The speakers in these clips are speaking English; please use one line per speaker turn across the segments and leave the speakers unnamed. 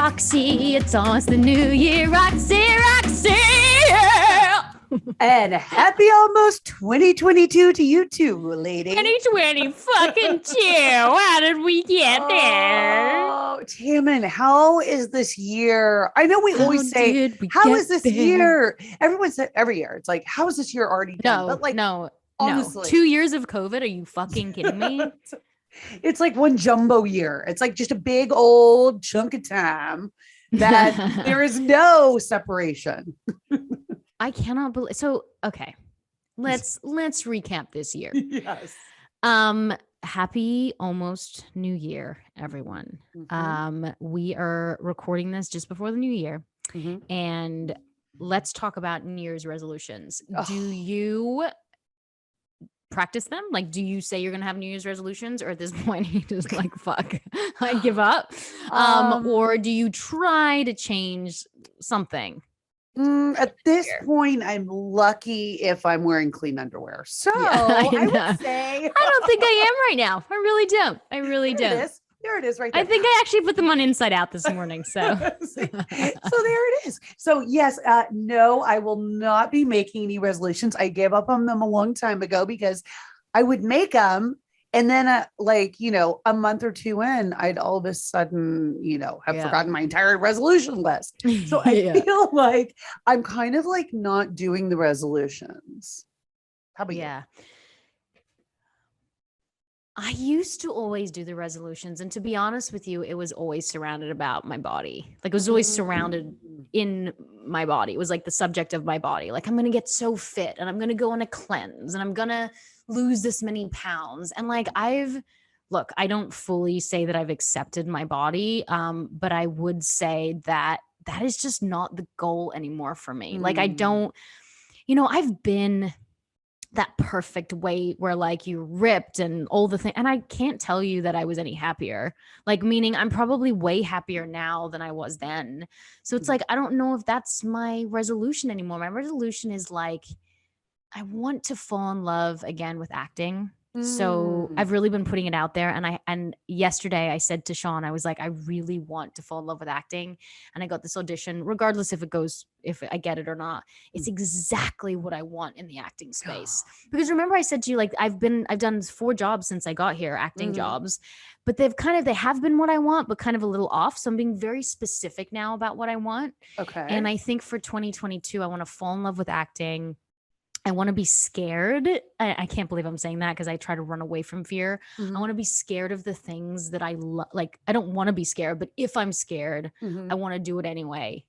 Roxy. It's almost the new year. Roxy.
And happy almost 2022 to you too, lady.
2020 fucking 2. How did we get there?
Oh, Tammin, how is this year? I know we always say, how is this year? Everyone said every year. It's like, how is this year already done?
No,
but like,
no.
honestly,
2 years of COVID. Are you fucking kidding me?
It's like one jumbo year. It's like just a big old chunk of time that there is no separation.
I cannot believe. So, okay, let's recap this year.
Yes.
Happy almost new year, everyone.
Mm-hmm.
We are recording this just before the new year, and let's talk about New Year's resolutions. Do you practice them? Like, do you say you're gonna have New Year's resolutions, or at this point you just like, fuck, I give up? Or do you try to change something?
At this point, I'm lucky if I'm wearing clean underwear. So I would say
I don't think I am right now. I really don't.
There it is right there.
I think I actually put them on inside out this morning. So
so there it is. So yes, no, I will not be making any resolutions. I gave up on them a long time ago because I would make them. And then a month or two in, I'd all of a sudden, have forgotten my entire resolution list. So I feel like I'm kind of like not doing the resolutions. How about you?
I used to always do the resolutions. And to be honest with you, it was always surrounded about my body. Like it was always surrounded in my body. It was like the subject of my body. Like I'm going to get so fit and I'm going to go on a cleanse and I'm going to lose this many pounds. And like I don't fully say that I've accepted my body. But I would say that is just not the goal anymore for me. Like I don't, I've been that perfect weight where like you ripped and all the thing. And I can't tell you that I was any happier, like meaning I'm probably way happier now than I was then. So it's like, I don't know if that's my resolution anymore. My resolution is like, I want to fall in love again with acting. So I've really been putting it out there. And yesterday I said to Sean, I was like, I really want to fall in love with acting. And I got this audition, regardless if I get it or not. It's exactly what I want in the acting space. Because remember I said to you, like, I've done 4 jobs since I got here, acting jobs, but they have been what I want, but kind of a little off. So I'm being very specific now about what I want.
Okay.
And I think for 2022, I want to fall in love with acting. I want to be scared. I can't believe I'm saying that because I try to run away from fear. I want to be scared of the things that I like. I don't want to be scared, but if I'm scared, I want to do it anyway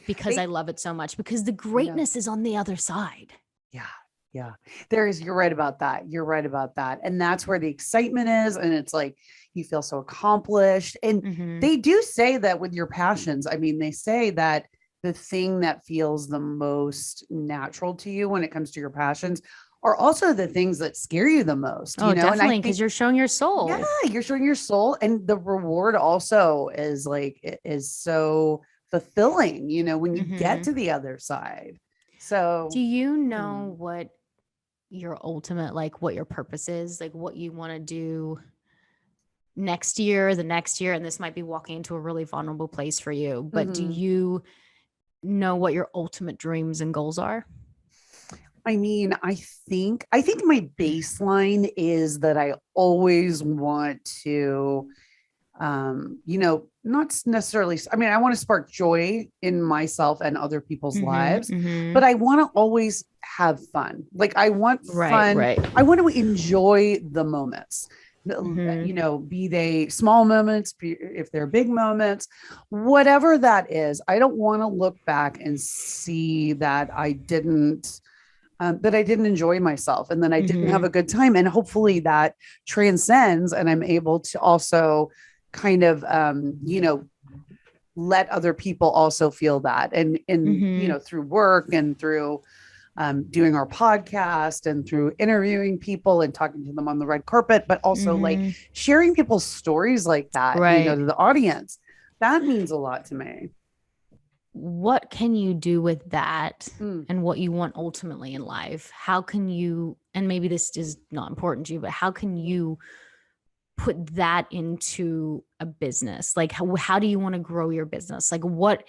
because I love it so much, because the greatness is on the other side.
Yeah. Yeah. You're right about that. And that's where the excitement is. And it's like, you feel so accomplished. And they do say that with your passions. I mean, they say that the thing that feels the most natural to you when it comes to your passions are also the things that scare you the most.
Definitely, because you're showing your soul.
Yeah, you're showing your soul. And the reward also is so fulfilling, when you get to the other side. So
do you know what your ultimate, like what your purpose is, like what you want to do next year, the next year? And this might be walking into a really vulnerable place for you, but do you know what your ultimate dreams and goals are?
I mean, I think my baseline is that I always want to, not necessarily, I mean, I want to spark joy in myself and other people's lives, but I want to always have fun. Like I want fun.
Right.
I want to enjoy the moments. Be they small moments, if they're big moments, whatever that is. I don't want to look back and see that I didn't enjoy myself and then I didn't have a good time. And hopefully that transcends and I'm able to also kind of, let other people also feel that. And through work and through doing our podcast and through interviewing people and talking to them on the red carpet, but also like sharing people's stories like that, to the audience. That means a lot to me.
What can you do with that and what you want ultimately in life? How can you, and maybe this is not important to you, but how can you put that into a business? Like how do you want to grow your business? Like what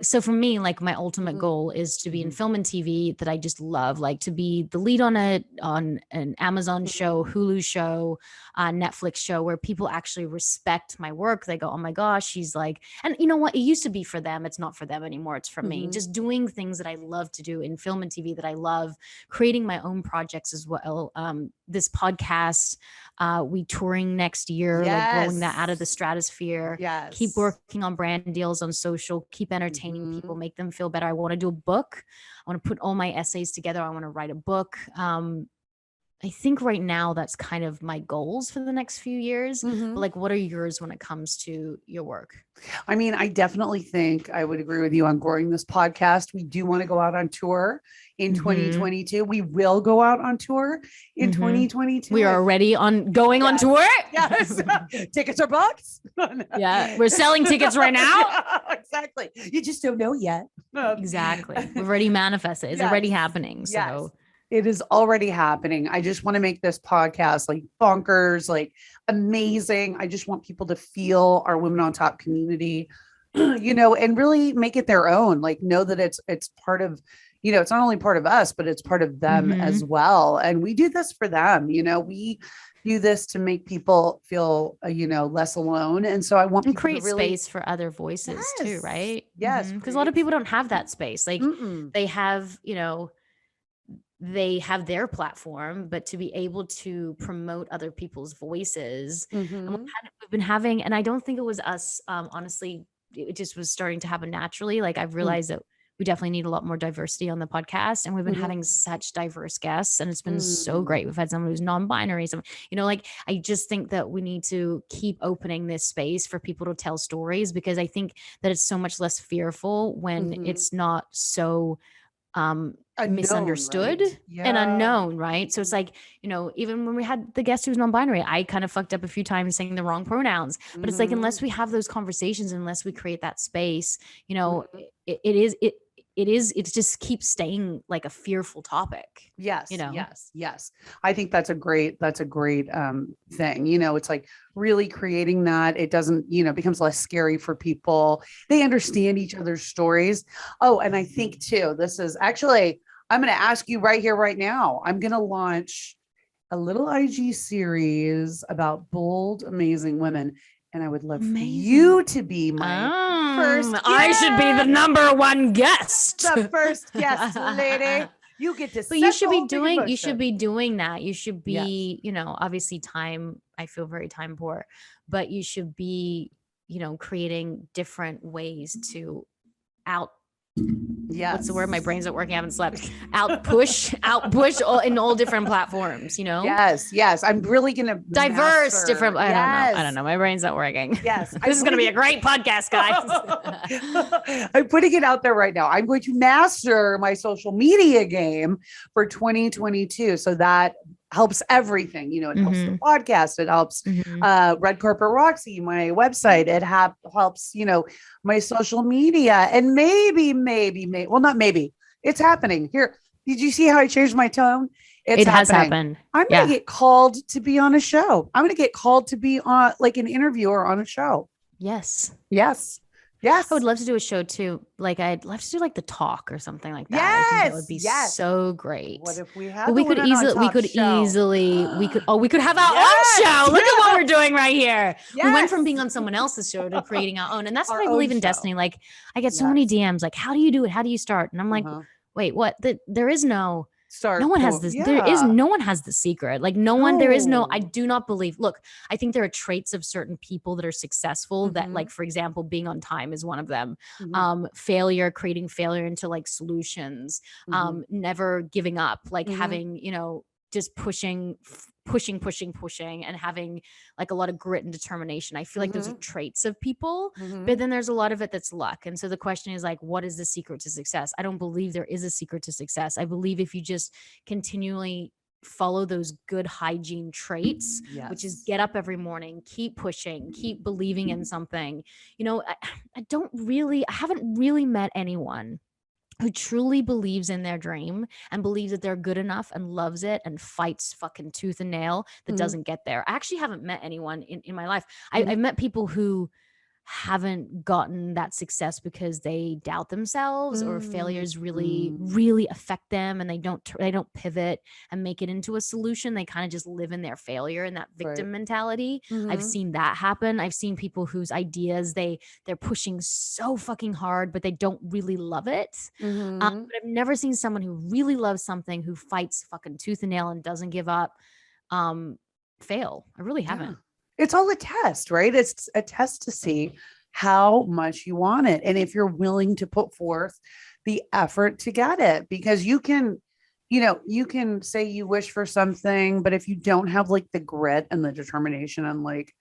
so for me, like my ultimate goal is to be in film and TV that I just love, like to be the lead on an Amazon show, Hulu show, Netflix show, where people actually respect my work. They go, oh my gosh, she's like, and you know what? It used to be for them. It's not for them anymore. It's for me. Just doing things that I love to do in film and TV that I love, creating my own projects as well. This podcast, we touring next year, like growing that out of the stratosphere. Keep working on brand deals on social, keep entertaining people, make them feel better. I want to do a book. I want to put all my essays together. I want to write a book. I think right now that's kind of my goals for the next few years. But like, what are yours when it comes to your work?
I mean, I definitely think I would agree with you on growing this podcast. We do want to go out on tour in 2022. We will go out on tour in 2022.
We are already going on tour.
Yes. Tickets are booked.
Yeah. We're selling tickets right now.
Exactly. You just don't know yet.
Exactly. We've already manifested. It's already happening. So
it is already happening. I just want to make this podcast like bonkers, like amazing. I just want people to feel our Women on Top community, and really make it their own. Like know that it's part of, it's not only part of us, but it's part of them as well. And we do this for them. We do this to make people feel, less alone. And so I want
to create space for other voices too, right?
Yes.
Because a lot of people don't have that space. Like they have, they have their platform, but to be able to promote other people's voices, and we've been having, and I don't think it was us, honestly, it just was starting to happen naturally. Like I've realized that we definitely need a lot more diversity on the podcast, and we've been having such diverse guests, and it's been so great. We've had someone who's non-binary, some, like, I just think that we need to keep opening this space for people to tell stories, because I think that it's so much less fearful when it's not so misunderstood,
right?
And unknown, right? So it's like, even when we had the guest who's non-binary, I kind of fucked up a few times saying the wrong pronouns, but it's like, unless we have those conversations, unless we create that space, it just keeps staying like a fearful topic.
Yes. I think that's a great thing. It's like really creating that. It doesn't, becomes less scary for people. They understand each other's stories. Oh, and I think too, this is actually, I'm going to ask you right here, right now. I'm going to launch a little IG series about bold, amazing women. And I would love for you to be my first guest.
I should be the number one guest.
The first guest, lady. You get to.
But you should be doing that. You should be, obviously I feel very time poor, but you should be, creating different ways to what's the word? My brain's not working. I haven't slept. Push in all different platforms,
Yes. I'm really going to
diverse different. I don't know. My brain's not working.
Yes.
This is going to be a great podcast, guys.
I'm putting it out there right now. I'm going to master my social media game for 2022. So that helps everything. It helps the podcast. It helps Red Carpet Roxy, my website. It helps, my social media, and maybe, well, not maybe, it's happening here. Did you see how I changed my tone?
It has happened.
I'm going to get called to be on a show. I'm going to get called to be on like an interviewer on a show.
Yes.
I
would love to do a show too. Like I'd love to do like The Talk or something like that.
Yes.
I think that would be so great.
What if we had?
We could have our own show. Look at what we're doing right here. Yes. We went from being on someone else's show to creating our own. And that's what I believe in destiny. Like I get so many DMs, like, how do you do it? How do you start? And I'm like, wait, what? There is no start. No one has this. No one has the secret. Like I do not believe. Look, I think there are traits of certain people that are successful that, like, for example, being on time is one of them. Creating failure into like solutions, never giving up, like having, just pushing and having like a lot of grit and determination. I feel like those are traits of people, but then there's a lot of it that's luck. And so the question is like, what is the secret to success? I don't believe there is a secret to success. I believe if you just continually follow those good hygiene traits, which is get up every morning, keep pushing, keep believing in something. I haven't really met anyone who truly believes in their dream and believes that they're good enough and loves it and fights fucking tooth and nail that
Mhm.
doesn't get there. I actually haven't met anyone in my life.
Mhm.
I've met people who haven't gotten that success because they doubt themselves or failures really
Mm.
really affect them and they don't pivot and make it into a solution. They kind of just live in their failure and that
Right.
victim mentality. I've
Mhm.
seen that happen. I've seen people whose ideas they're pushing so fucking hard but they don't really love it.
Mhm.
But I've never seen someone who really loves something, who fights fucking tooth and nail and doesn't give up, um fail. I really
Yeah.
haven't.
It's all a test, right? It's a test to see how much you want it and if you're willing to put forth the effort to get it, because you can say you wish for something, but if you don't have like the grit and the determination and like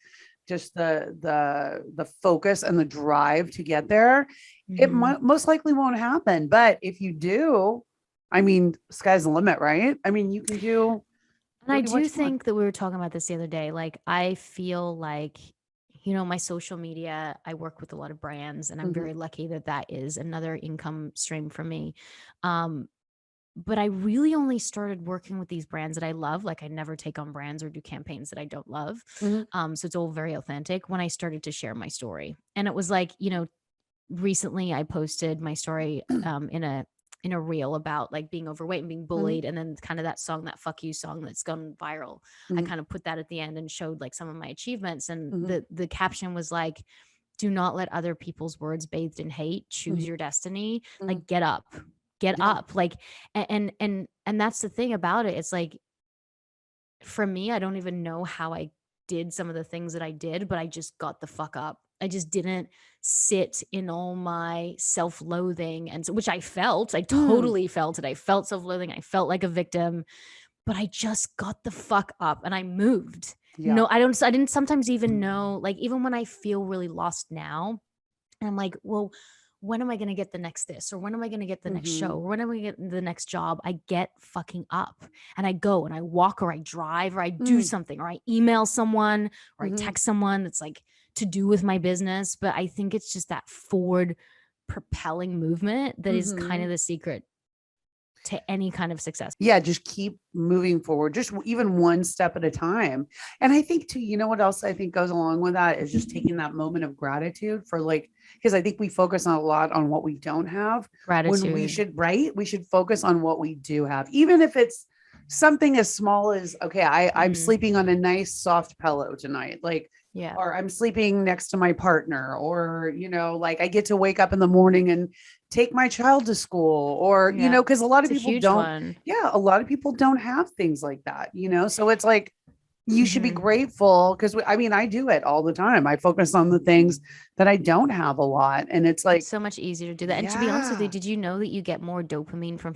just the focus and the drive to get there, it
Mhm.
might most likely won't happen. But if you do, I mean, sky's the limit, right? I mean, you can do
And I
really what
do
you want.
think that we were talking about this the other day. Like, I feel like, my social media, I work with a lot of brands, and I'm
Mhm.
very lucky that that is another income stream for me. Um, but I really only started working with these brands that I love. Like, I never take on brands or do campaigns that I don't love.
Mhm.
So it's all very authentic when I started to share my story. And it was like, recently I posted my story in a reel about like being overweight and being
Mhm.
bullied, and then kind of that song, that fuck you song that's gone viral. I
Mhm.
kind of put that at the end and showed like some of my achievements, and
Mhm.
the caption was like, do not let other people's words bathed in hate choose
Mhm.
your destiny.
Mhm.
Like, get up, get
Yeah.
up. Like, and that's the thing about it. It's like, for me, I don't even know how I did some of the things that I did, but I just got the fuck up. I just didn't sit in all my self-loathing, and so, which I felt. I
Mm.
totally felt it. I felt self-loathing. I felt like a victim, but I just got the fuck up and I moved.
Yeah.
No, I didn't sometimes even know, like, even when I feel really lost now, and I'm like, well, when am I going to get the next this? Or when am I going to get the next show?
Mhm.
Or when am I going to get the next job? I get fucking up and I go and I walk or I drive or I do
Mm.
something or I email someone or I
Mhm.
text someone that's like to do with my business. But I think it's just that forward propelling movement that is kind
Mhm.
of the secret to any kind of success.
Yeah, just keep moving forward, just even one step at a time. And I think too, you know what else I think goes along with that is just taking that moment of gratitude for like, because I think we focus on a lot on what we don't have when we
Gratitude.
should, right? We should focus on what we do have, even if it's something as small as, okay, I'm
Mhm.
sleeping on a nice soft pillow tonight. Like,
Yeah.
or I'm sleeping next to my partner, or, like I get to wake up in the morning and take my child to school, or,
Yeah.
because a lot of
It's a
people
huge
don't,
one.
yeah, a lot of people don't have things like that, so it's like you should be
Mhm.
grateful because I mean, I do it all the time. I focus on the things that I don't have a lot. And it's
It's
like,
so much easier to do that. And to be honest with you,
yeah,
did you know that you get more dopamine from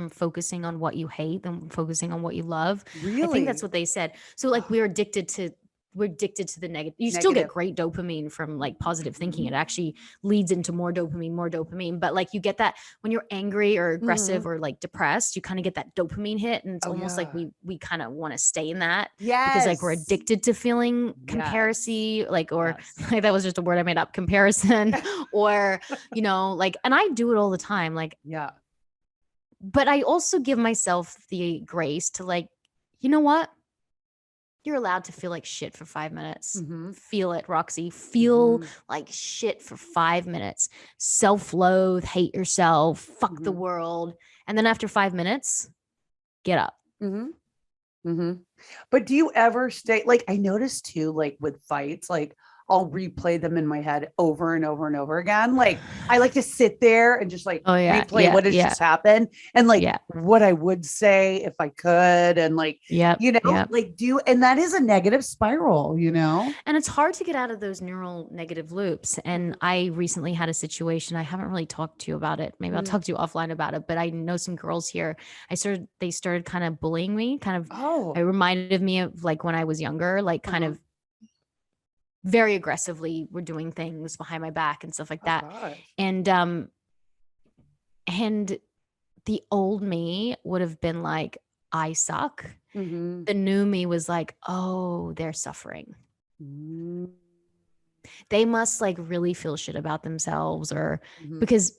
focusing on what you hate than focusing on what you love? I think that's
really
what they said. So like we're addicted to the negative. You still get
negative.
great dopamine from like positive thinking. It actually leads into more dopamine. But like you get that when you're angry or aggressive
Mhm.
or like depressed, you kind of get that dopamine hit. And it's
Oh,
almost like
yeah.
we kind of want to stay in that because like we're
Yes.
addicted to feeling
Yes.
comparison, like, or
Yes.
like that was just a word I made up, comparison. Or like, and I do it all the time, like,
Yeah.
but I also give myself the grace to like, you know what, you're allowed to feel like shit for 5 minutes.
Hmm.
Feel it, Roxy. Feel
Hmm.
like shit for 5 minutes. Self-loathe, hate yourself, fuck the
Hmm.
world, and then after 5 minutes, get up.
Hmm. Hmm. But do you ever stay like I noticed too, like with fights, like I'll replay them in my head over and over and over again. Like I like to sit there and just like
Oh yeah,
replay
yeah,
what has
yeah,
just happened and like
yeah.
what I would say if I could. And like,
Yep, yep.
like and that is a negative spiral.
And it's hard to get out of those neural negative loops. And
Mhm.
I recently had a situation. I haven't really talked to you about it. Maybe I'll
Mhm.
talk to you offline about it. But I know some girls here. They started kind of bullying me. Kind of, it
Oh,
reminded me of like when I was younger, like kind
uh-huh.
of very aggressively were doing things behind my back and stuff like
Oh
that.
gosh.
And and the old me would have been like, I suck.
Mm-hmm.
The new me was like, oh, they're suffering.
Mm-hmm.
They must like really feel shit about themselves, or
Mm-hmm.
because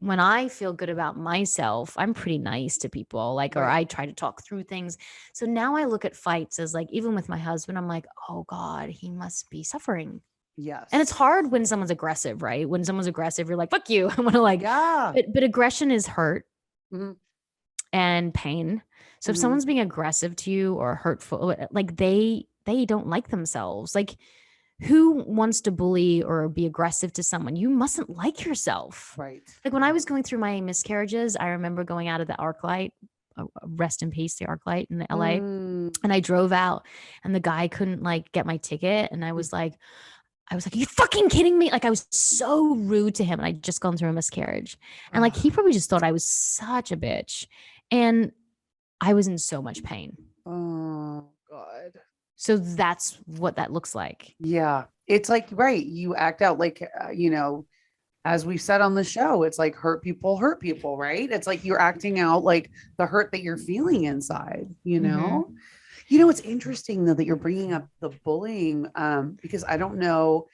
when I feel good about myself, I'm pretty nice to people, like, or
Right.
I try to talk through things. So now I look at fights as like, even with my husband, I'm like, oh God, he must be suffering. And it's
Yes.
hard when someone's aggressive, right? When someone's aggressive, you're like, fuck you. I want to like,
Yeah.
but aggression is hurt
Mhm.
and pain. So if
Mhm.
someone's being aggressive to you or hurtful, like they don't like themselves. Like who wants to bully or be aggressive to someone? You mustn't like yourself.
Right.
Like when I was going through my miscarriages, I remember going out of the arc light, rest in peace, the arc light in LA.
Mm.
And I drove out and the guy couldn't like get my ticket. And I was like, are you fucking kidding me? Like I was so rude to him and I'd just gone through a miscarriage. And like he probably just thought I was such a bitch. And I was in so much pain.
Oh God.
So that's what that looks like.
Yeah. It's like, right. You act out like, as we said on the show, it's like hurt people, right? It's like you're acting out like the hurt that you're feeling inside,
Mhm.
It's interesting though that you're bringing up the bullying, because I don't know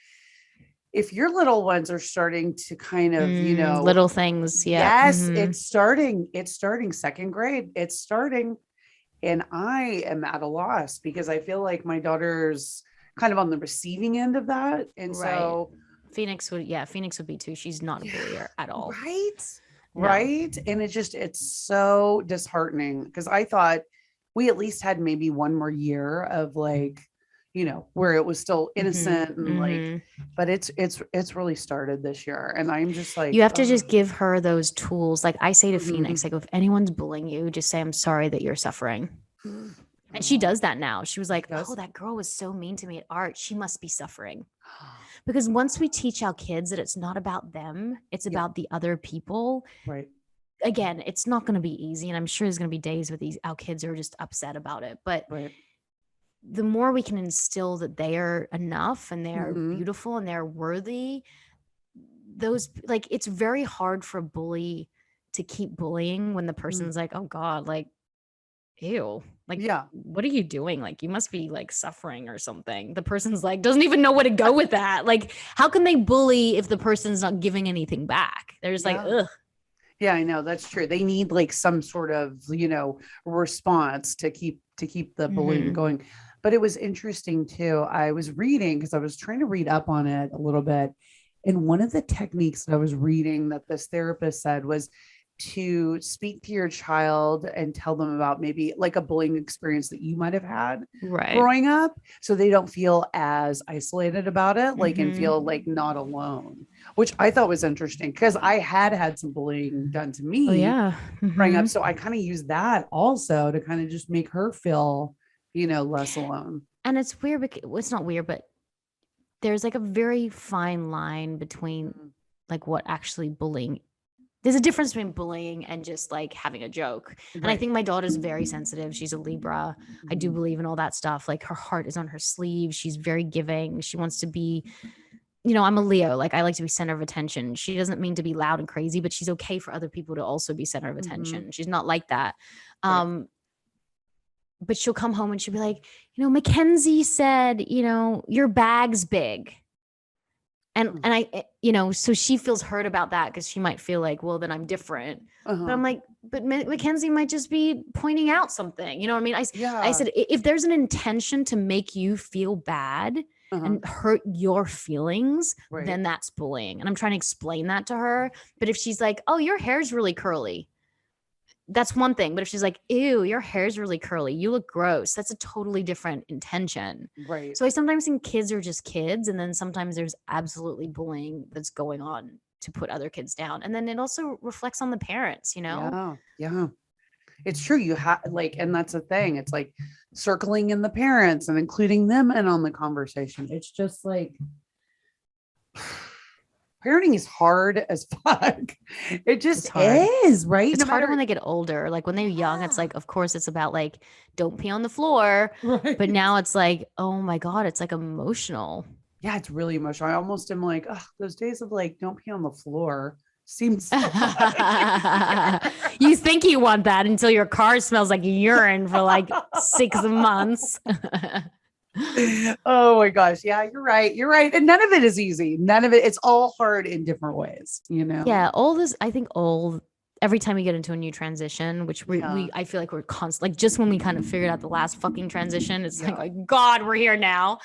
if your little ones are starting to kind of,
Little things. Yeah.
yes, it's starting second grade. It's starting. And I am at a loss because I feel like my daughter's kind of on the receiving end of that. And
Right.
so,
Phoenix would be too. She's not a
yeah,
bullier at all.
right.
No.
Right. And it's so disheartening because I thought we at least had maybe one more year of like, where it was still innocent and like, but it's really started this year. And I'm just like,
You have to
oh,
just give her those tools. Like I say to Phoenix,
mhm.
like if anyone's bullying you, just say, I'm sorry that you're suffering. And she does that now. She was like,
Does.
oh, that girl was so mean to me at art. She must be suffering. Because once we teach our kids that it's not about them, it's
Yeah.
about the other people.
Right.
Again, it's not going to be easy. And I'm sure there's going to be days where our kids are just upset about it. But
Right.
the more we can instill that they are enough and they're
Mhm.
beautiful and they're worthy, those like it's very hard for a bully to keep bullying when the person's like, oh God, like, ew, like,
Yeah.
what are you doing? Like, you must be like suffering or something. The person's like, doesn't even know where to go with that. Like, how can they bully if the person's not giving anything back? They're just like,
Yeah.
ugh.
Yeah, I know that's true. They need like some sort of, response to keep the bullying
Mhm.
going. But it was interesting too. I was reading because I was trying to read up on it a little bit. And one of the techniques that I was reading that this therapist said was to speak to your child and tell them about maybe like a bullying experience that you might have had
Right.
growing up so they don't feel as isolated about it, like, and
Mhm.
feel like not alone, which I thought was interesting because I had some bullying done to
Oh,
me
yeah.
growing up.
Mhm.
So I kind of use that also to kind of just make her feel, less alone.
And it's weird because well, it's not weird, but there's like a very fine line between
Mhm.
like what actually bullying there's a difference between bullying and just like having a joke. And I
Right.
think my daughter's very sensitive. She's a Libra. I do
Mhm.
believe in all that stuff. Like her heart is on her sleeve. She's very giving. She wants to be, I'm a Leo. Like I like to be center of attention. She doesn't mean to be loud and crazy, but she's okay for other people to also be center of
Mhm.
attention. She's not like that.
Right.
But she'll come home and she'll be like, Mackenzie said, your bag's big. And I, so she feels hurt about that because she might feel like, well, then I'm different.
Uh-huh.
But I'm like, but Mackenzie might just be pointing out something. You know what I mean? I
Yeah.
said, if there's an intention to make you feel bad
Uh-huh.
and hurt your feelings,
Right.
then that's bullying. And I'm trying to explain that to her. But if she's like, oh, your hair's really curly, that's one thing. But if she's like, ew, your hair's really curly, you look gross, that's a totally different intention.
Right.
So I sometimes think kids are just kids. And then sometimes there's absolutely bullying that's going on to put other kids down. And then it also reflects on the parents,
Yeah. Yeah. It's true. You have like, and that's the thing. It's like circling in the parents and including them in on the conversation. It's just like parenting is hard as fuck. It just
It's hard.
is, right?
It's
No
harder
matter.
when they get older. Like when they're young, it's
Yeah.
like, of course, it's about like, don't pee on the floor.
Right.
But now it's like, oh my God, it's like emotional.
Yeah, it's really emotional. I almost am like, oh, those days of like, don't pee on the floor seems so much
You think you want that until your car smells like urine for like 6 months.
Oh my gosh. Yeah, you're right. You're right. And none of it is easy. None of it. It's all hard in different ways, you know?
Yeah, all this, I think all every time we get into a new transition, which
Yeah.
I feel like we're constant, like just when we kind of figured out the last fucking transition, it's
Yeah.
like, God, we're here now.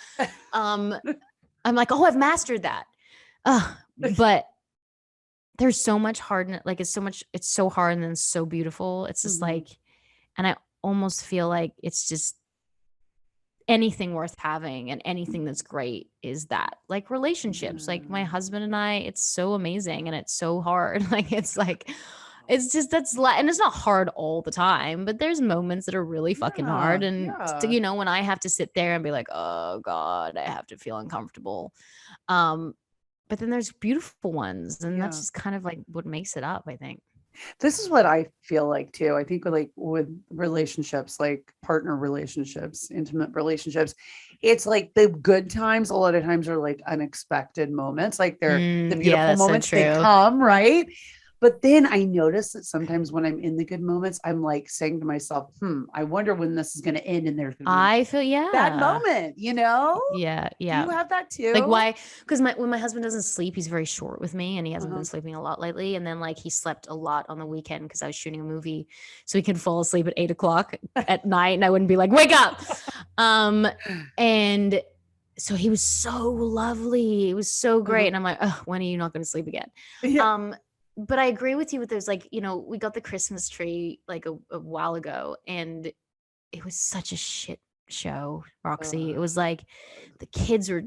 Um, I'm like, oh, I've mastered that. But there's so much hard, like it's so hard and then so beautiful. It's just
Mhm.
like, and I almost feel like it's just anything worth having and anything that's great is that, like relationships, like my husband and I, it's so amazing and it's so hard. Like it's just and it's not hard all the time, but there's moments that are really fucking
Yeah.
hard. And
Yeah.
when I have to sit there and be like, oh God, I have to feel uncomfortable. Um, but then there's beautiful ones, and that's
Yeah.
just kind of like what makes it up, I think.
This is what I feel like too. I think like with relationships, like partner relationships, intimate relationships, it's like the good times a lot of times are like unexpected moments. Like they're the
Yeah,
beautiful
that's so
moments, they
true.
come, right? But then I notice that sometimes when I'm in the good moments, I'm like saying to myself, I wonder when this is going to end and there's going to be a
I feel,
bad
yeah.
moment, you know?
Yeah,
Do
yeah.
you have that
Like
too?
why? Because when my husband doesn't sleep, he's very short with me, and he hasn't been
Uh-huh.
sleeping a lot lately. And then like he slept a lot on the weekend because I was shooting a movie, so he could fall asleep at 8 o'clock at night, and I wouldn't be like, wake up. Um, and so he was so lovely. It was so great,
Uh-huh.
and I'm like, oh, when are you not going to sleep again?
Yeah.
Um, but I agree with you with those, like, we got the Christmas tree like a while ago, and it was such a shit show, Roxy. It was like the kids were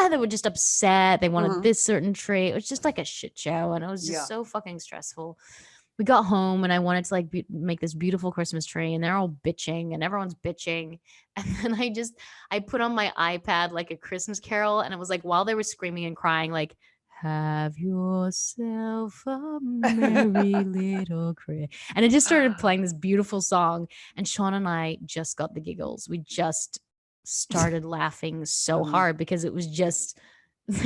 they were just upset. They wanted
Uh-huh.
this certain tree. It was just like a shit show, and it was just
Yeah.
so fucking stressful. We got home and I wanted to like make this beautiful Christmas tree, and they're all bitching and everyone's bitching. And then I put on my iPad like a Christmas carol, and it was like while they were screaming and crying, like, have yourself a merry little Christmas. And it just started playing this beautiful song. And Sean and I just got the giggles. We just started laughing so
Uh-huh.
hard because it was just,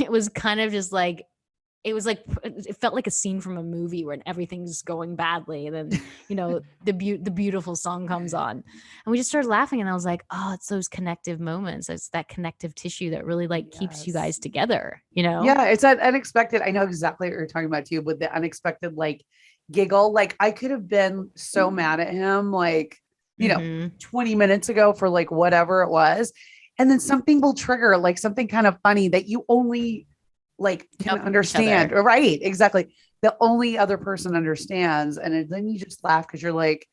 it was kind of just like, it felt like a scene from a movie where everything's going badly, and then the beautiful song comes on, and we just started laughing, and I was like, oh, it's those connective moments, it's that connective tissue that really like keeps you guys
Yes.
together, you know.
Yeah, it's that unexpected. I know exactly what you're talking about too, with the unexpected like giggle. Like I could have been so mad at him, like,
Mm-hmm.
20 minutes ago for like whatever it was. And then something will trigger like something kind of funny that you only like can
Yep, each other.
understand. Right. Exactly. The only other person understands. And then you just laugh because you're like,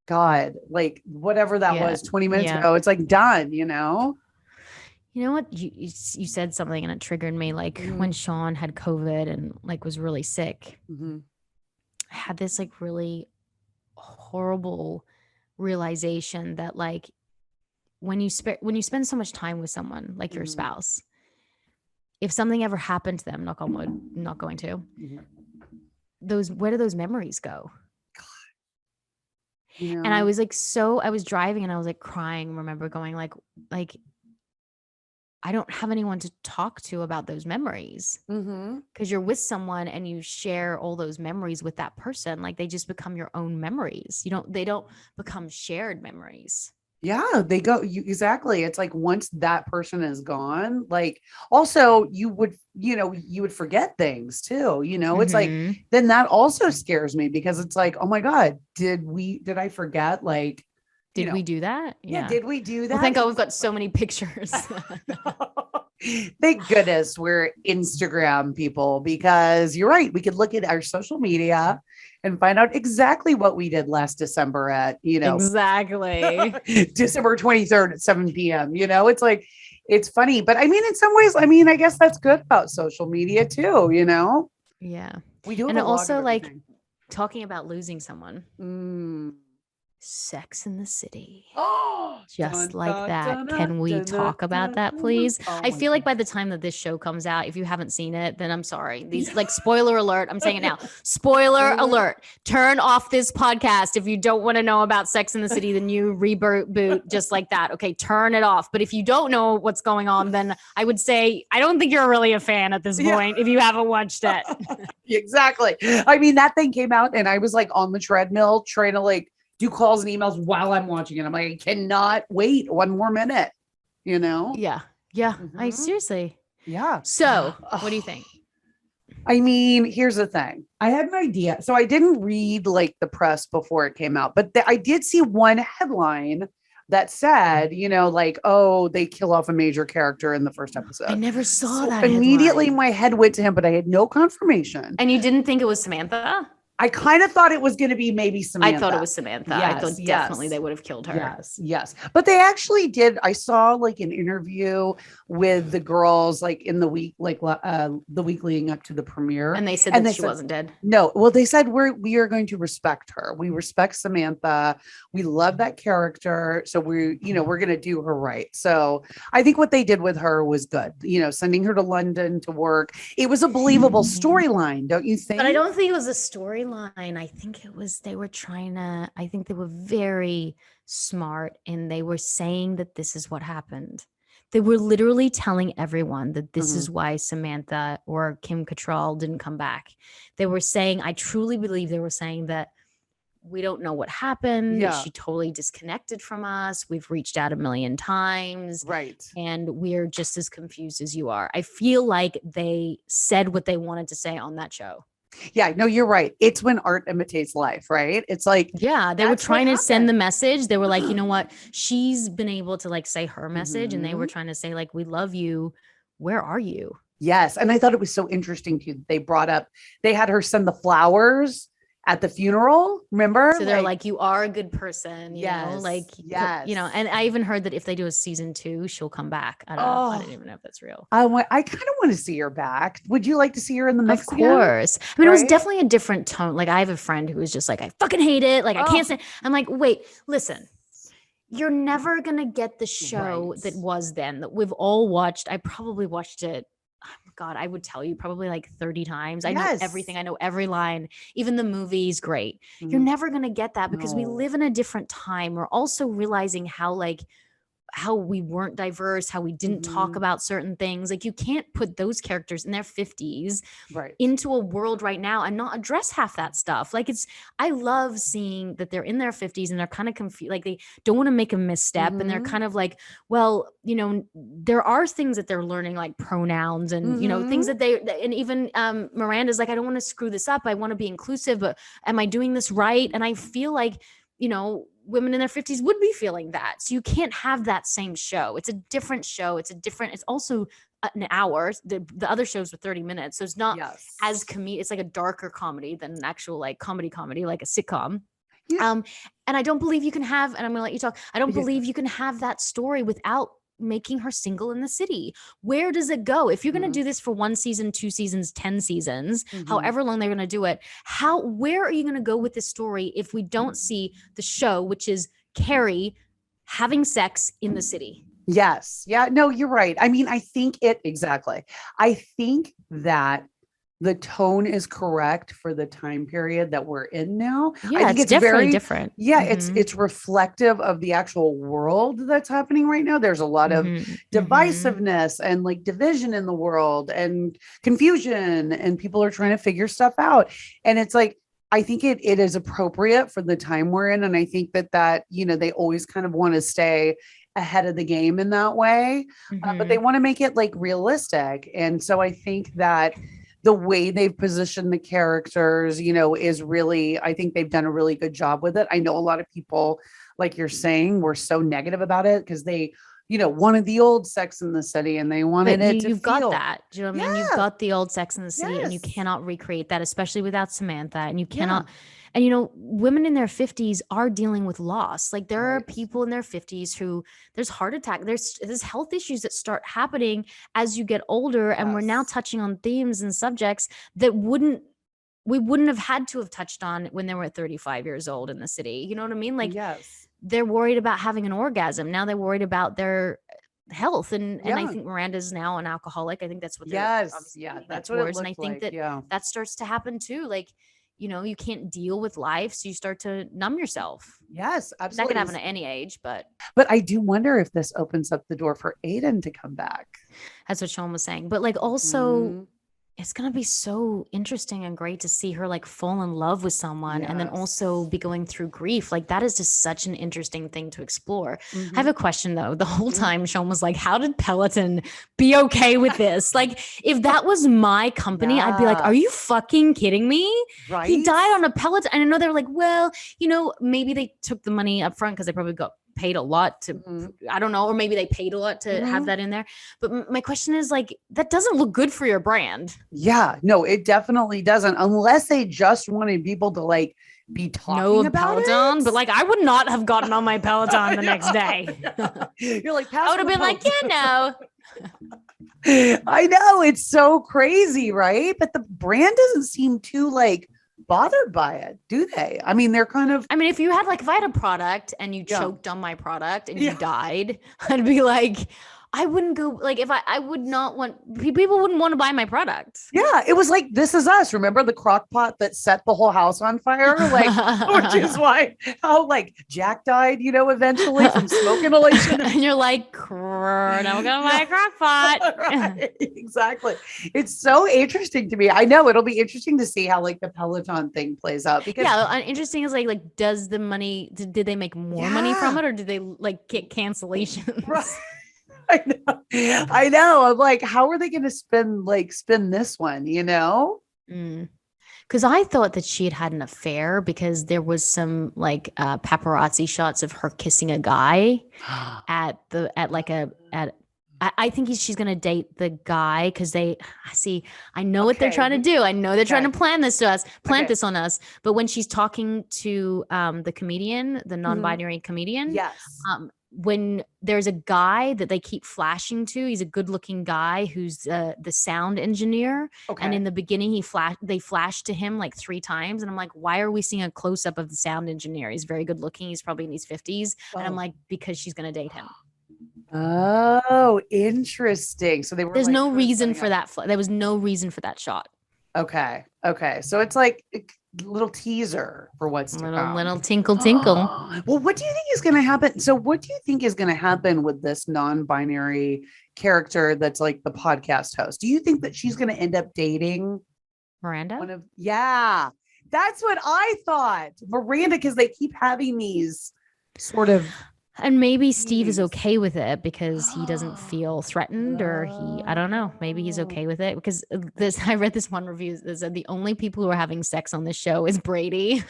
God, like whatever that
Yeah,
was 20 minutes
yeah.
ago, it's like done.
You know what? You said something and it triggered me. Like
Mhm.
when Sean had COVID and like was really sick,
Mhm.
I had this like really horrible realization that like when you spend so much time with someone like your
Mhm.
spouse, if something ever happened to them, knock on wood, I'm not going to,
Mhm.
those where do those memories go?
You
And I
know?
was like, I was driving and I was like crying. Remember going like I don't have anyone to talk to about those memories.
Mhm.
Because you're with someone and you share all those memories with that person, like they just become your own memories. They don't become shared memories.
Yeah, they go exactly. It's like once that person is gone, like also you would forget things too. It's like
Mm-hmm.
then that also scares me because it's like, oh my God, did I forget? Like, you
Did
know,
we do that?
yeah,
Yeah.
did we do
Well,
that?
thank God we've got so many pictures.
Thank goodness we're Instagram people because you're right. We could look at our social media and find out exactly what we did last December at,
Exactly.
December 23rd at 7 p.m. It's like, it's funny. But I mean, in some ways, I guess that's good about social media too.
Yeah.
We do have
And
a log of
also, like,
everything.
talking about losing someone,
Mm.
Sex in the City.
Oh,
Just
dun,
like
dun,
that.
dun, dun,
Can we
dun, dun,
talk about
dun,
that,
dun.
please?
Oh
I
my
feel like
God.
by the time that this show comes out, if you haven't seen it, then I'm sorry. These, like, spoiler alert, I'm saying it now. Spoiler alert. Turn off this podcast if you don't want to know about Sex in the City, the new reboot, just like that. Okay, turn it off. But if you don't know what's going on, then I would say I don't think you're really a fan at this
Yeah.
point if you haven't watched it.
Exactly. I mean, that thing came out and I was like on the treadmill trying to like do calls and emails while I'm watching it. I'm like, I cannot wait one more minute. you know?
Yeah. Yeah. I
Mhm.
seriously.
Yeah.
So, what do you think?
I mean, here's the thing. I had an idea. So I didn't read like the press before it came out, but I did see one headline that said, like, oh, they kill off a major character in the first
I
episode.
never saw
So
that
immediately
headline.
my head went to him, but I had no confirmation.
And you didn't think it was Samantha?
I kind of thought it was going to be maybe
I thought it
Samantha.
was Samantha. I
Yes,
thought definitely
yes.
they would have killed her.
Yes, yes. But they actually did. I saw like an interview with the girls like in the week, like the week leading up to the premiere.
And they said
And
that
they
she
said,
wasn't dead.
no, well, they said we are going to respect her. We respect Samantha. We love that character. So we're gonna do her right. So I think what they did with her was good. Sending her to London to work. It was a believable storyline, don't you think?
But I don't think it was a storyline. I think it was I think they were very smart and they were saying that this is what happened. They were literally telling everyone that this
Mhm.
is why Samantha or Kim Cattrall didn't come back. They were saying, I truly believe they were saying that we don't know what happened.
Yeah,
She totally disconnected from us. We've reached out a million times
right.
and we're just as confused as you are. I feel like they said what they wanted to say on that show.
Yeah, no, you're right. It's when art imitates life, right? It's like
Yeah, they were
that's what
trying to send the
happened.
message. They were like, you know what? She's been able to like say her message, and they were
Mhm.
trying to say, like, we love you. Where are you?
Yes, and I thought it was so interesting too. They brought up they had her send the flowers at the funeral. Remember?
So they're
Like,
like, you are a good person,
yes, yes.
and I even heard that if they do a season 2, she'll come back. I don't know. I
Oh,
didn't even know if that's real.
I kind of want to see her back. Would you like to see her in the
Of
mix again?
course. I mean, it was
Right?
definitely a different tone. Like, I have a friend who was just like, I fucking hate it. Like, I can't
Oh,
say. I'm like, wait, listen, you're never gonna get the
right.
show that was then that we've all watched. I probably watched it. Oh God, I would tell you probably like 30 times. I know everything.
Yes.
I know every line. Even the movie's great. You're
Mhm.
never gonna get that because we
No.
live in a different time. We're also realizing how we weren't diverse, how we didn't talk
Mhm.
about certain things. Like you can't put those characters in their 50s
Right.
into a world right now and not address half that stuff. Like I love seeing that they're in their 50s and they're kind of confused, like they don't want to make a misstep and they're
Mhm.
kind of like, well, there are things that they're learning like pronouns and things
Mhm.
that and even Miranda's like, I don't want to screw this up. I want to be inclusive, but am I doing this right? And I feel like women in their 50s would be feeling that. So you can't have that same show. It's a different show. It's also an hour. The other shows were 30 minutes. So it's not as
Yes.
it's like a darker comedy than an actual like comedy, like a sitcom.
Yeah.
Um, and I don't believe you can have, and I'm gonna let you talk. I don't
Yeah.
believe you can have that story without making her single in the city. Where does it go? If you're going to
Mhm.
do this for 1 season, 2 seasons, 10 seasons,
Mhm.
however long they're going to do it, where are you going to go with this story if we don't see the show, which is Carrie having sex in the city?
Yes. Yeah. No, you're right. I mean, I think it exactly. I think that the tone is correct for the time period that we're in now. I
Yeah,
think
it's
it's
definitely
very,
different.
yeah, it's
Mm-hmm.
it's reflective of the actual world that's happening right now. There's a lot of
Mm-hmm. Mm-hmm.
divisiveness and like division in the world and confusion, and people are trying to figure stuff out. And it's like, I think it is appropriate for the time we're in. And I think that they always kind of want to stay ahead of the game in that way, but they
Mm-hmm.
want to make it like realistic. And so I think that the way they've positioned the characters is really, I think they've done a really good job with it. I know a lot of people, like you're saying, were so negative about it because they wanted the old Sex in the City and they wanted
But
it to
you've got
feel,
that. Do you know what I mean? You've
yeah,
got the old Sex in the City, and you
yes,
cannot recreate that, especially without Samantha. And you
yeah,
cannot. And women in their 50s are dealing with loss. Like there are
right,
people in their 50s who there's heart attack, there's health issues that start happening as you get older, and we're now
yes,
touching on themes and subjects that we wouldn't have had to have touched on when they were 35 years old in the city. You know what I mean? Like
yes,
they're worried about having an orgasm. Now they're worried about their health. And I
yeah,
think Miranda's now an alcoholic. I think that's what they're
yes,
obviously
yeah,
leading it
that's what it
towards. And I
looked
think
like,
that
yeah.
that starts to happen too. Like, you can't deal with life. So you start to numb yourself.
Yes,
That can
absolutely.
happen at any age, but
But I do wonder if this opens up the door for Aiden to come back.
that's what Sean was saying. But like also
Mhm.
It's going to be so interesting and great to see her like fall in love with someone and then also
Yes.
be going through grief. Like that is just such an interesting thing to explore. I have
Mhm.
a question though. The whole
Mhm.
time Sean was like, how did Peloton be okay with this? Like if that was my company, I'd be like, are
Yeah.
you fucking kidding me? He
Right?
died on a Peloton. And I know they're like, well, maybe they took the money up front because they probably got paid a lot to,
Mhm.
I don't know, or maybe they paid a lot to have
Mhm.
that in there. But my question is like, that doesn't look good for your brand.
Yeah, no, it definitely doesn't, unless they just wanted people to like be
Know
talking
of
about
Peloton,
it.
but like I would not have gotten on my Peloton the next
Yeah,
day.
yeah. You're like,
I
pass
would
me
have
the
been like,
Pope.
yeah, no.
I know it's so crazy, right? But the brand doesn't seem too like bothered by it, do they? I mean, they're kind of,
I mean, if I had a product and you
yeah,
choked on my product and you
yeah.
died, I'd be like, I wouldn't go like if I would not want people wouldn't want to buy my product.
Yeah, it was like This Is Us. Remember the crock pot that set the whole house on fire? Like, which is why how like Jack died, eventually from smoke inhalation.
And you're like, now we're gonna buy
Yeah,
a crock pot.
right. Exactly. It's so interesting to me. I know it'll be interesting to see how like the Peloton thing plays out because
Yeah, interesting is like does the money did they make more money from
yeah,
it or did they like get
right.
cancellations?
I know. I know. I'm like, how are they going to spin this one?
Mm. Because I thought that she had had an affair because there was some like paparazzi shots of her kissing a guy at like a at I think she's gonna date the guy because they see I know what they're
Okay.
trying to do. I know they're trying
Okay.
to plant
Okay.
this on us. But when she's talking to the comedian, the
Mhm.
non-binary comedian,
Yes.
when there's a guy that they keep flashing to, he's a good-looking guy who's the sound engineer, and in
Okay.
the beginning they flash to him like 3 times, and I'm like, why are we seeing a close-up of the sound engineer? He's very good looking, he's probably in his 50s, and I'm
Oh.
like, because she's gonna date him.
Oh, interesting. So they were
There's
like
no
kind of
reason
setting
for
up.
that there was no reason for that shot.
Okay. Okay. So it's like a little teaser for what's to come.
Little tinkle tinkle.
Well, what do you think is going to happen? So, what do you think is going to happen with this non-binary character that's like the podcast host? Do you think that she's going to end up dating
Miranda.
one of? Yeah, that's what I thought, Miranda, because they keep having these sort of
And maybe Steve is
meetings.
okay with it because he doesn't feel threatened, or I don't know, maybe he's
Oh.
okay with it because I read this one review that said the only people who are having sex on this show is Brady.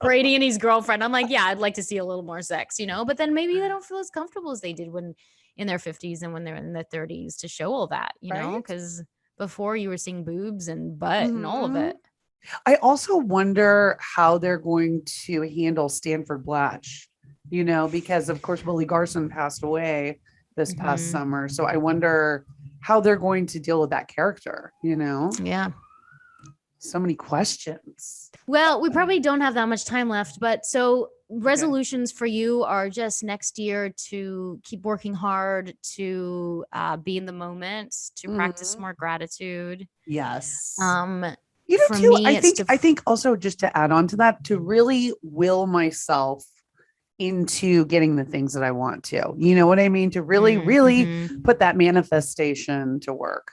Brady and his girlfriend. I'm like, yeah, I'd like to see a little more sex, but then maybe they don't feel as comfortable as they did when in their 50s and when they're in their 30s to show all that,
Right?
because before you were seeing boobs and butt and all of
Mhm.
it.
I also wonder how they're going to handle Stanford Blatch, because of course Willie Garson passed away this past
Mhm.
summer. So I wonder how they're going to deal with that character.
Yeah.
So many questions.
Well, we probably don't have that much time left, but so
Okay.
resolutions for you are just next year to keep working hard, to be in the moment, to practice
Mhm.
more gratitude.
Yes.
Um, for
Too,
me, it's to
I think also just to add on to that, to really will myself into getting the things that I want to. You know what I mean? To really, really
mm-hmm.
put that manifestation to work.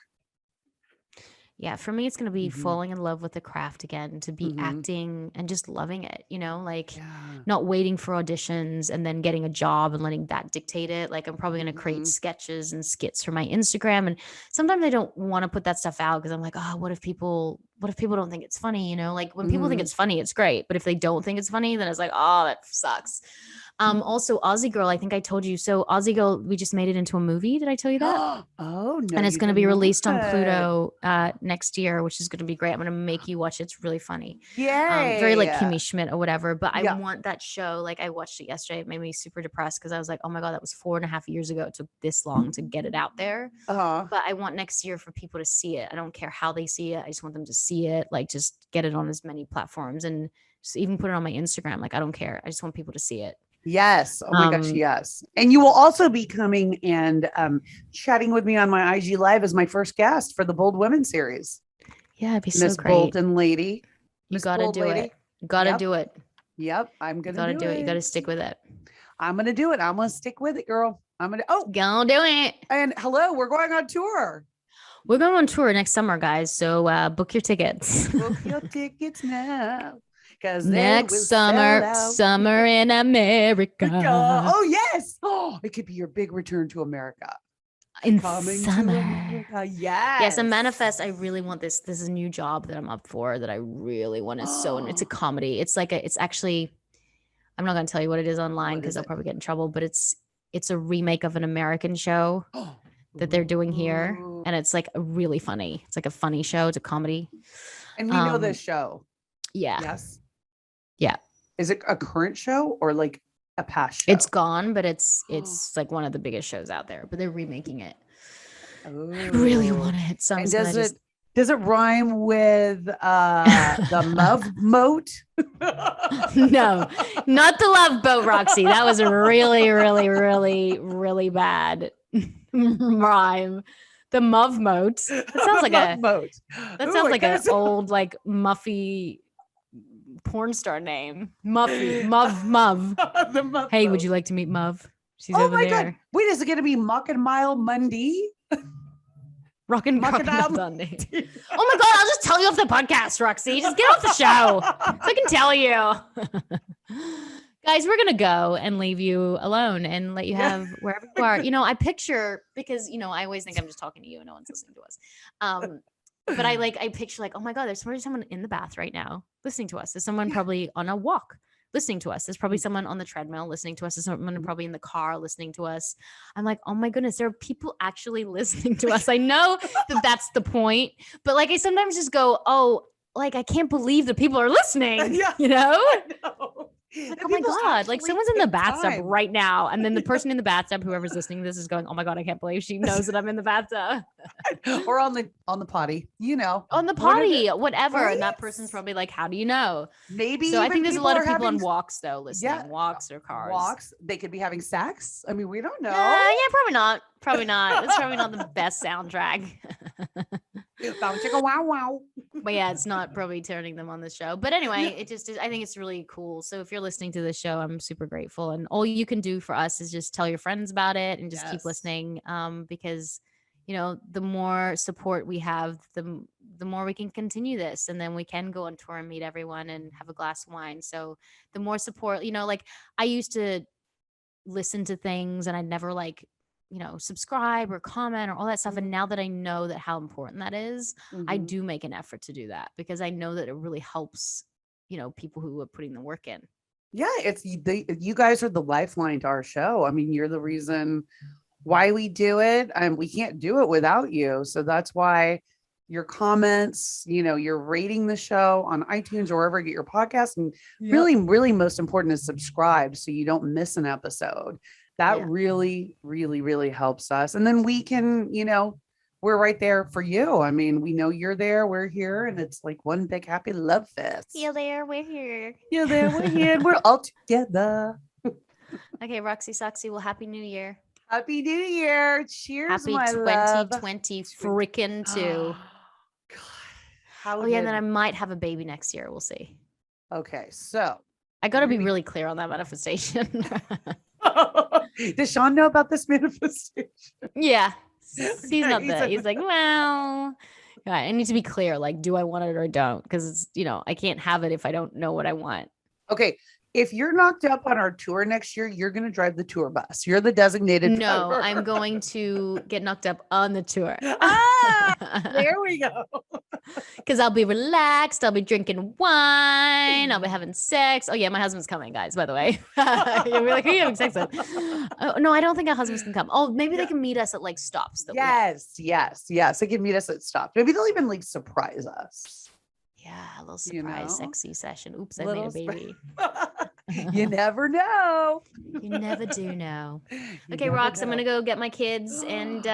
Yeah, for me, it's going to be
Mhm.
falling in love with the craft again, to be
Mhm.
acting and just loving it, like
Yeah.
not waiting for auditions and then getting a job and letting that dictate it. Like, I'm probably going to create
Mhm.
sketches and skits for my Instagram. And sometimes I don't want to put that stuff out because I'm like, oh, what if people don't think it's funny? Like when people think
Mhm.
it's funny, it's great. But if they don't think it's funny, then it's like, oh, that sucks. Also Aussie Girl, I think I told you. So Aussie Girl, we just made it into a movie. Did I tell you that?
Oh, no,
And it's
you
going to
did
be released on
not.
Pluto next year, which is going to be great. I'm going to make you watch it. It's really funny. Very like
Yay.
Kimmy Schmidt or whatever. But I
Yeah.
want that show. Like I watched it yesterday. It made me super depressed because I was like, oh my God, that was 4.5 years ago. It took this long to get it out there.
Uh-huh.
But I want next year for people to see it. I don't care how they see it. I just want them to see it. Like just get it on as many platforms and just even put it on my Instagram. Like I don't care. I just want people to see it.
Yes. Oh my gosh,
Um,
yes. And you will also be coming and chatting with me on my IG Live as my first guest for the Bold Women series.
yeah, it'd be so
Miss
great.
Bolton Lady.
You
Miss
got to
Bold
do it.
Lady.
You got to
Yep.
do it.
Yep. I'm
You
gonna
got to
do
do it. You got to
it.
stick with it.
I'm gonna do it. I'm gonna stick with it, girl. I'm gonna
Gonna do it.
and hello, we're going on tour.
We're going on tour next summer, guys. So book your tickets.
Book your tickets now. Because
Next summer in America.
Oh, yes. Oh, it could be your big return to America.
In
Coming
summer.
to America. Yes.
Yes, and Manifest. I really want this. This is a new job that I'm up for that I really want to it's a comedy. It's actually, I'm not going to tell you what it is online because I'll probably get in trouble, but it's a remake of an American show that they're doing here. And it's like really funny. It's like a funny show. It's a comedy.
And we know this show.
Yeah.
Yes.
Yeah.
Is it a current show or like a past show?
It's gone, but it's like one of the biggest shows out there, but they're remaking it.
Ooh.
I really want it. So
does it rhyme with the love moat?
No, not the love boat, Roxy. That was a really, really, really, really bad rhyme. The Muv Moat. That sounds like an old like Muffy porn star name. Muffy. Muv. Hey, would you like to meet Muv? She's over there. God.
Wait, is it going to be Muck and Mile Mundy?
Rockin' Monday. Oh my God, I'll just tell you off the podcast, Roxy. Just get off the show. So I can tell you. Guys, we're going to go and leave you alone and let you have wherever you are. I picture, because, I always think I'm just talking to you and no one's listening to us. But I picture like, oh my God, there's someone in the bath right now listening to us. There's someone probably on a walk listening to us. There's probably someone on the treadmill listening to us. There's someone probably in the car listening to us. I'm like, oh my goodness, there are people actually listening to us. I know that that's the point, but like, I sometimes just go, oh, like, I can't believe that people are listening,
Yeah,
I know?
Like,
oh my God, like someone's in the bathtub right now. And then the person in the bathtub, whoever's listening to this is going, oh my God, I can't believe she knows that I'm in the bathtub.
Or on the potty,
on the potty, whatever. Right? And that person's probably like, how do you know?
Maybe.
So I think there's a lot of people on walks though, listening, walks or cars.
Walks. They could be having sex. I mean, we don't know.
Yeah, probably not. Probably not. It's probably not the best soundtrack.
Wow.
But yeah, it's not probably turning them on the show. But anyway, it just is. I think it's really cool. So if you're listening to this show, I'm super grateful. And all you can do for us is just tell your friends about it and just keep listening. Because, the more support we have, the more we can continue this. And then we can go on tour and meet everyone and have a glass of wine. So the more support, like I used to listen to things and I'd never subscribe or comment or all that stuff. And now that I know that how important that is, I do make an effort to do that because I know that it really helps, people who are putting the work in.
Yeah, you guys are the lifeline to our show. I mean, you're the reason why we do it, and we can't do it without you. So that's why your comments, you're rating the show on iTunes or wherever you get your podcast. And really, really most important is subscribe so you don't miss an episode. That really, really, really helps us. And then we can, we're right there for you. I mean, we know you're there, we're here, and it's like one big happy love fest.
You're there, we're here.
You're there, we're here, we're all together.
Okay, Roxy Soxy, well, Happy New Year.
Happy New Year. Cheers,
Happy
my
2020 freaking two.
God.
And then I might have a baby next year. We'll see.
Okay, so
I got to be really clear on that manifestation.
Does Sean know about this manifestation?
Yeah. He's not there. He's like, well, I need to be clear. Like, do I want it or don't? Because, I can't have it if I don't know what I want.
Okay. If you're knocked up on our tour next year, you're going to drive the tour bus. You're the designated driver.
No, I'm going to get knocked up on the tour.
There we go.
Because I'll be relaxed. I'll be drinking wine. I'll be having sex. Oh, yeah, my husband's coming, guys, by the way. You'll be like, who are you having sex with? Oh, no, I don't think our husbands can come. Oh, maybe they can meet us at like stops.
Yes. They can meet us at stops. Maybe they'll even like surprise us.
Yeah, a little surprise sexy session. Oops, I made a baby.
You never know.
You never do know. Okay, Rox, I'm going to go get my kids. And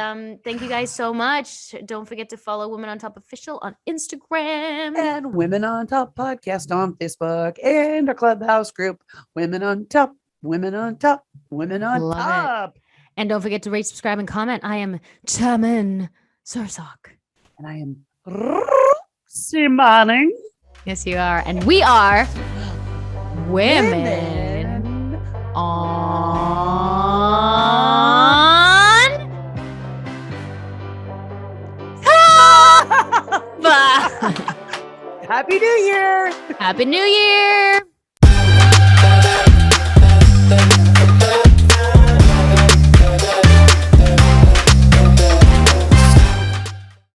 thank you guys so much. Don't forget to follow Women on Top Official on Instagram.
And Women on Top Podcast on Facebook. And our Clubhouse group, Women on Top, Women on Top, Women on Top.
And don't forget to rate, subscribe, and comment. I am Tammin Sursock.
And I am Manning.
Yes, you are. And we are Women on
Happy New Year.
Happy New Year.